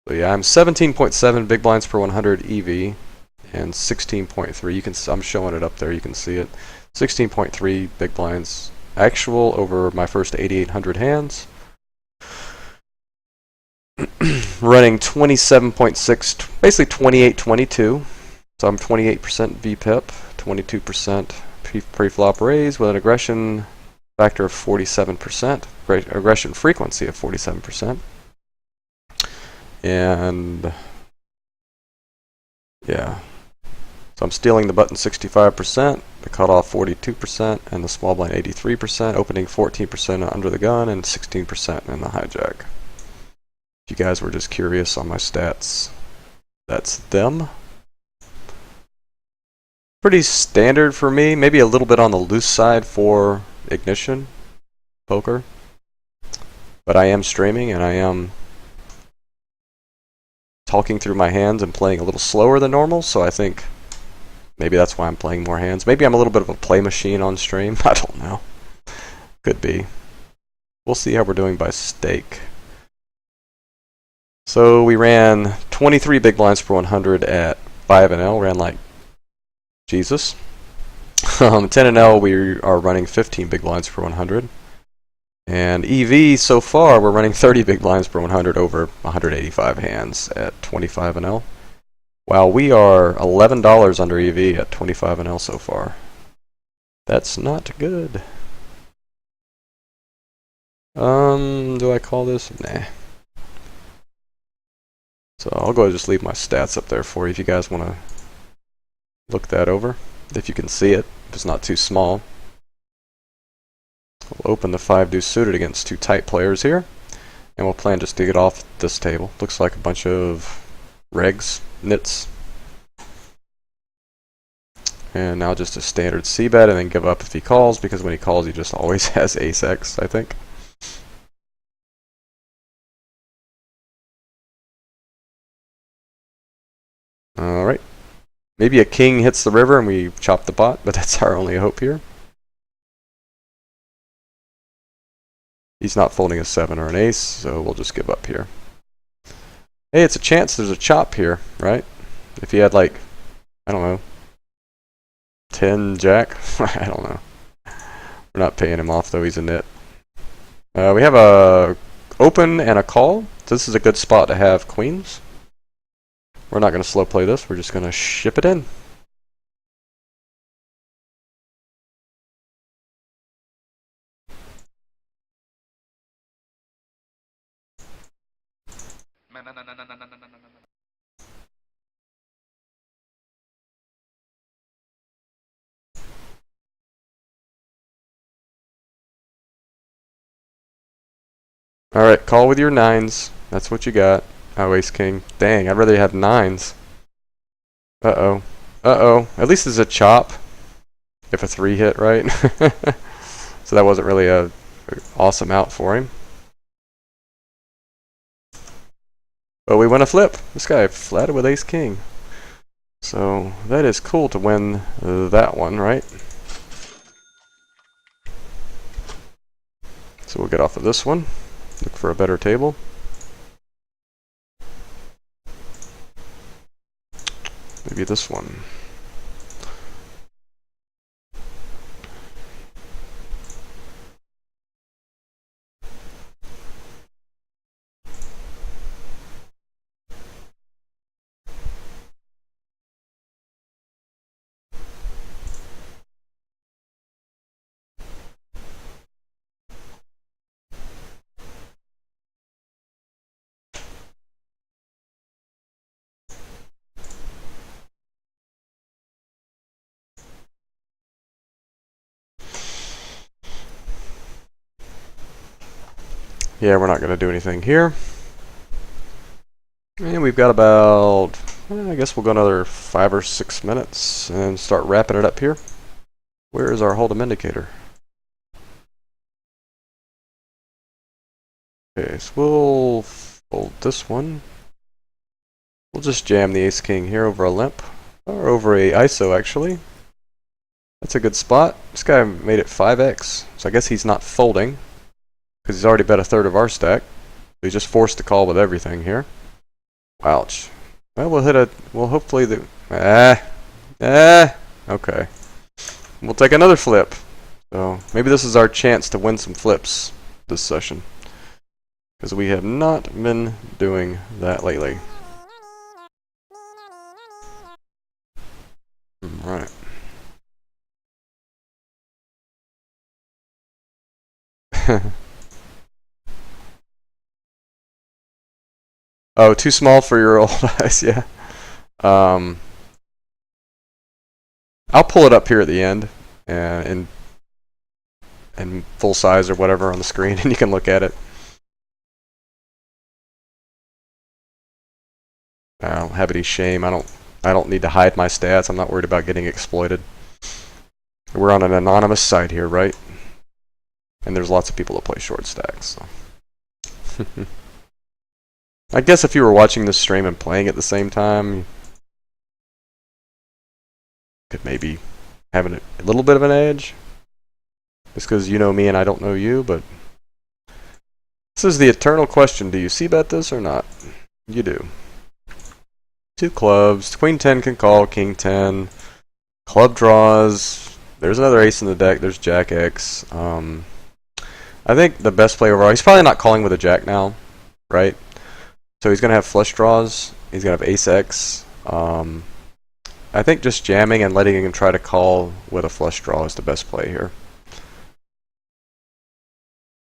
So yeah, I'm 17.7 big blinds per 100 EV and 16.3. I'm showing it up there, you can see it. 16.3 big blinds actual over my first 8,800 hands. Running 27.6, basically 28-22. So I'm 28% VPIP, 22% pre-flop raise with an aggression factor of 47%, aggression frequency of 47%. And yeah, so I'm stealing the button 65%, the cutoff 42%, and the small blind 83%, opening 14% under the gun and 16% in the hijack. If you guys were just curious on my stats, that's them. Pretty standard for me, maybe a little bit on the loose side for Ignition poker. But I am streaming and I am talking through my hands and playing a little slower than normal, so I think maybe that's why I'm playing more hands. Maybe I'm a little bit of a play machine on stream, I don't know. Could be. We'll see how we're doing by stake. So we ran 23 big blinds per 100 at 5 and L, ran like Jesus. 10 and L, we are running 15 big blinds per 100. And EV, so far, we're running 30 big blinds per 100 over 185 hands at 25 and L. While we are $11 under EV at 25 and L so far. That's not good. Do I call this? Nah. So I'll go ahead and just leave my stats up there for you if you guys want to look that over. If you can see it, if it's not too small. We'll open the 5 deuce suited against 2 tight players here. And we'll plan just to get off this table. Looks like a bunch of regs, nits. And now just a standard c-bet and then give up if he calls, because when he calls he just always has ace-x, I think. Alright. Maybe a king hits the river and we chop the pot, but that's our only hope here. He's not folding a 7 or an ace, so we'll just give up here. Hey, it's a chance there's a chop here, right? If he had like, I don't know, 10 jack? I don't know. We're not paying him off though, he's a nit. We have a open and a call. So this is a good spot to have queens. We're not going to slow play this, we're just going to ship it in. Alright, call with your 9s. That's what you got. Oh, ace king. Dang, I'd rather have 9s. Uh-oh. Uh-oh. At least it's a chop. if a 3 hit, right? So that wasn't really a awesome out for him. But we win a flip. This guy flatted with ace king. So that is cool to win that one, right? So we'll get off of this one. Look for a better table. Maybe this one. Yeah, we're not going to do anything here. And we've got about, I guess we'll go another 5 or 6 minutes and start wrapping it up here. Where is our hold'em indicator? Okay, so we'll fold this one. We'll just jam the ace king here over a limp, or over a ISO actually. That's a good spot. This guy made it 5x, so I guess he's not folding because he's already bet a third of our stack. So he's just forced to call with everything here. Ouch. Well, we'll hit a. Well, hopefully the. Okay. We'll take another flip. So maybe this is our chance to win some flips this session, because we have not been doing that lately. Right. Oh, too small for your old eyes, yeah. I'll pull it up here at the end and in full size or whatever on the screen, and you can look at it. I don't have any shame. I don't need to hide my stats. I'm not worried about getting exploited. We're on an anonymous site here, right? And there's lots of people that play short stacks. So. I guess if you were watching this stream and playing at the same time, you could maybe have a little bit of an edge. Just because you know me and I don't know you, but this is the eternal question. Do you c-bet this or not? You do. 2 clubs. Queen 10 can call. King 10. Club draws. There's another ace in the deck. There's Jack X. I think the best play overall. He's probably not calling with a Jack now, right? So he's going to have flush draws. He's going to have ace X. I think just jamming and letting him try to call with a flush draw is the best play here.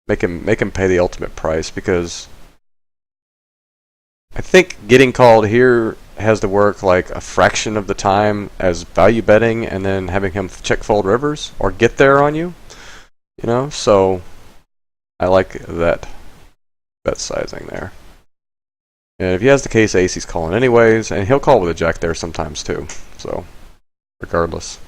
Make him pay the ultimate price, because I think getting called here has to work like a fraction of the time as value betting and then having him check fold rivers or get there on you. You know, so I like that bet sizing there. And if he has the case ace, he's calling anyways, and he'll call with a jack there sometimes too. So, regardless.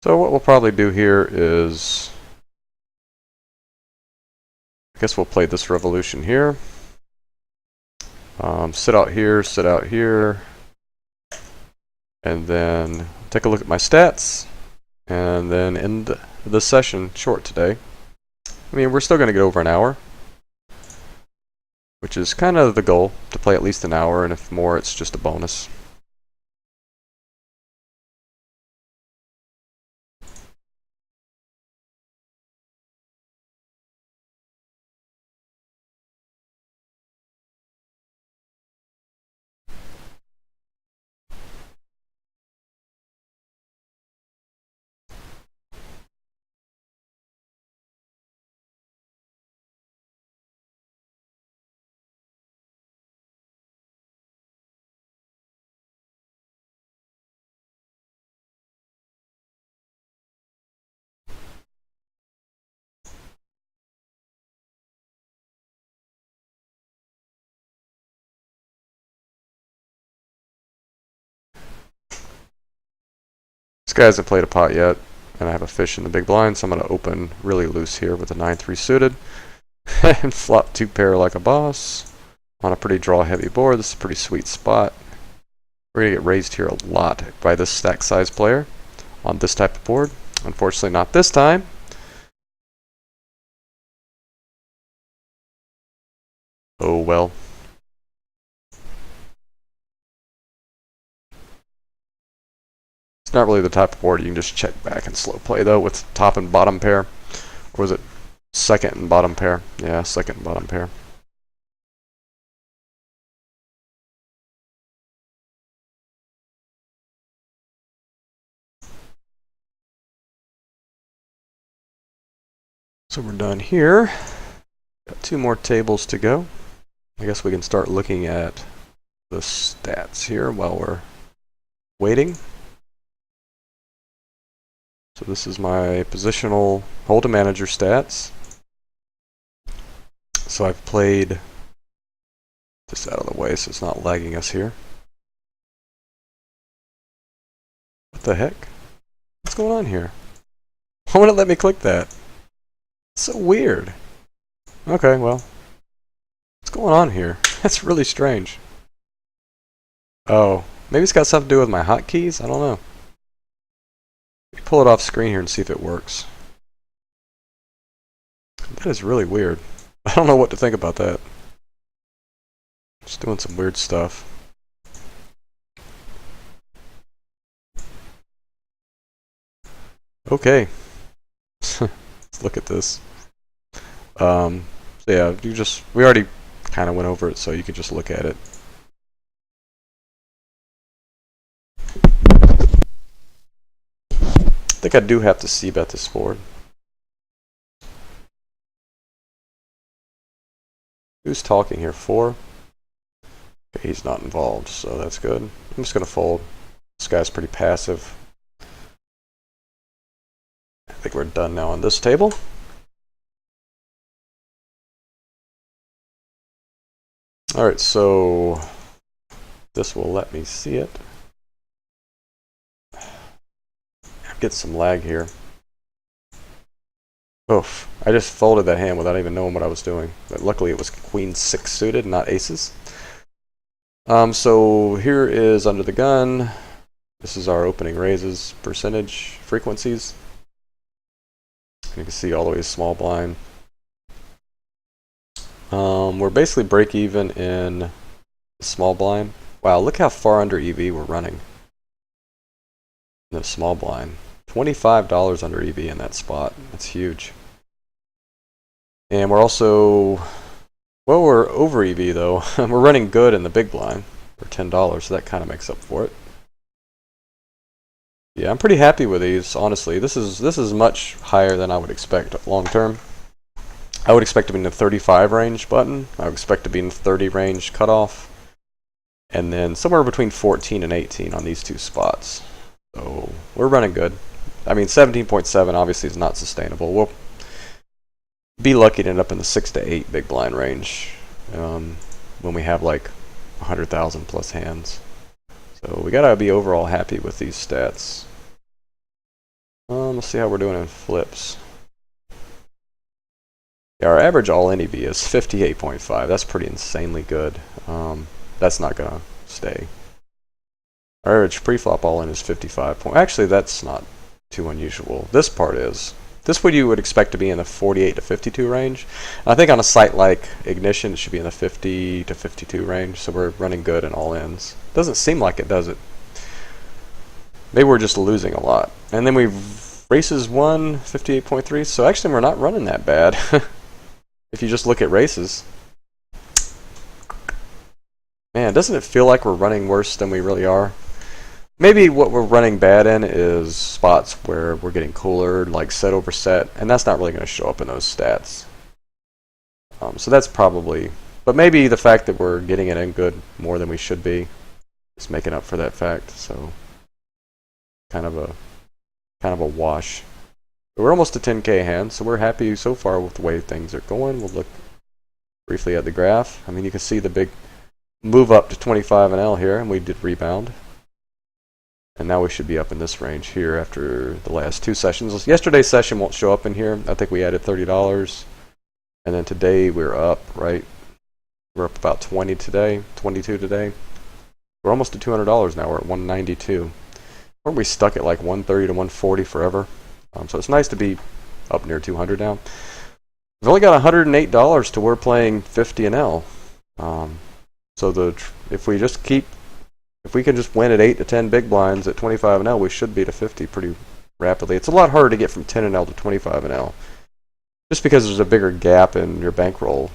So what we'll probably do here is, I guess we'll play this revolution here. Sit out here, and then take a look at my stats, and then end the session short today. I mean, we're still going to get over an hour, which is kind of the goal, to play at least an hour, and if more, it's just a bonus. This guy hasn't played a pot yet, and I have a fish in the big blind, so I'm going to open really loose here with a 9-3 suited and flop 2 pair like a boss on a pretty draw heavy board. This is a pretty sweet spot. We're going to get raised here a lot by this stack size player on this type of board. Unfortunately, not this time. Oh well. It's not really the type of board you can just check back and slow play though with top and bottom pair. Or was it second and bottom pair? Yeah, second and bottom pair. So we're done here. Got 2 more tables to go. I guess we can start looking at the stats here while we're waiting. So this is my positional hold and manager stats. So I've played this out of the way so it's not lagging us here. What the heck? What's going on here? Why won't it let me click that? It's so weird. Okay, well. What's going on here? That's really strange. Oh, maybe it's got something to do with my hotkeys? I don't know. Let me pull it off screen here and see if it works. That is really weird. I don't know what to think about that. Just doing some weird stuff. Okay. Let's look at this. So yeah, we already kind of went over it, so you can just look at it. I think I do have to c-bet this board. Who's talking here? 4? Okay, he's not involved, so that's good. I'm just going to fold. This guy's pretty passive. I think we're done now on this table. Alright, so this will let me see it. I'm getting some lag here. Oof, I just folded that hand without even knowing what I was doing. But luckily it was queen 6 suited, not aces. So here is under the gun. This is our opening raises percentage frequencies. You can see all the way small blind. We're basically break even in the small blind. Wow, look how far under EV we're running. In the small blind. $25 under EV in that spot. That's huge. And we're also, well, we're over EV though. We're running good in the big blind for $10, so that kind of makes up for it. Yeah, I'm pretty happy with these, honestly. This is much higher than I would expect long term. I would expect to be in the 35 range button. I would expect to be in the 30 range cutoff. And then somewhere between 14 and 18 on these 2 spots. So we're running good. I mean, 17.7 obviously is not sustainable. We'll be lucky to end up in the 6 to 8 big blind range when we have like 100,000 plus hands. So we gotta be overall happy with these stats. Let's see how we're doing in flips. Yeah, our average all-in EV is 58.5. That's pretty insanely good. That's not gonna stay. Our average pre-flop all-in is 55. Actually, that's not too unusual. This part is. This what you would expect to be in the 48 to 52 range. I think on a site like Ignition, it should be in the 50 to 52 range. So we're running good in all-ins. Doesn't seem like it, does it? Maybe we're just losing a lot. And then we races won 58.3. So actually, we're not running that bad. If you just look at races. Man, doesn't it feel like we're running worse than we really are? Maybe what we're running bad in is spots where we're getting cooler, like set over set, and that's not really going to show up in those stats. So that's probably, but maybe the fact that we're getting it in good more than we should be is making up for that fact. So kind of a wash. But we're almost to 10K hand, so we're happy so far with the way things are going. We'll look briefly at the graph. I mean, you can see the big move up to 25 and L here, and we did rebound. And now we should be up in this range here after the last two sessions. Yesterday's session won't show up in here. I think we added $30. And then today we're up, right? We're up about 20 today, 22 today. We're almost to $200 now. We're at 192. Weren't we stuck at like 130 to 140 forever? So it's nice to be up near 200 now. We've only got $108 to we're playing 50 and L. So if we can just win at 8 to 10 big blinds at 25 and L, we should be to 50 pretty rapidly. It's a lot harder to get from 10 and L to 25 and L, just because there's a bigger gap in your bankroll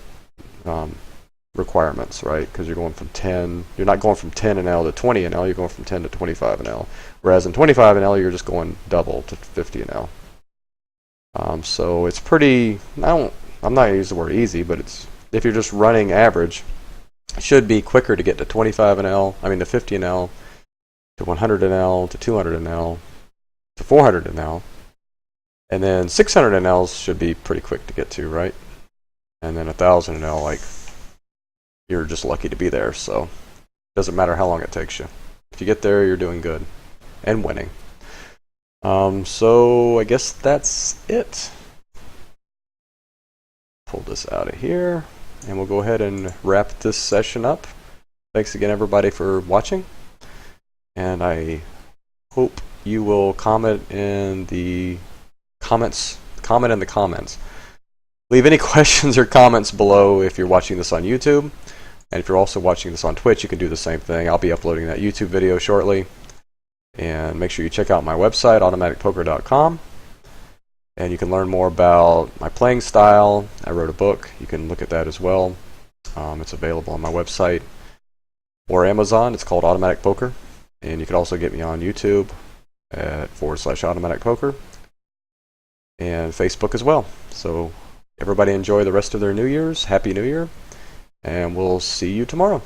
requirements, right? Because you're going from 10, you're not going from 10 and L to 20 and L, you're going from 10 to 25 and L. Whereas in 25 and L, you're just going double to 50 and L. So it's pretty, I'm not going to use the word easy, but if you're just running average, it should be quicker to get to 25 and L, to 50 and L, to 100 and L, to 200 and L, to 400 and L. And then 600 and Ls should be pretty quick to get to, right? And then 1,000 and L, like, you're just lucky to be there, so it doesn't matter how long it takes you. If you get there, you're doing good and winning. So I guess that's it. Pull this out of here, and we'll go ahead and wrap this session up. Thanks again, everybody, for watching, and I hope you will comment in the comments. Leave any questions or comments below if you're watching this on YouTube. And if you're also watching this on Twitch, you can do the same thing. I'll be uploading that YouTube video shortly. And make sure you check out my website, automaticpoker.com. And you can learn more about my playing style. I wrote a book. You can look at that as well. It's available on my website or Amazon. It's called Automatic Poker. And you can also get me on YouTube at /Automatic Poker. And Facebook as well. So everybody enjoy the rest of their New Year's. Happy New Year. And we'll see you tomorrow.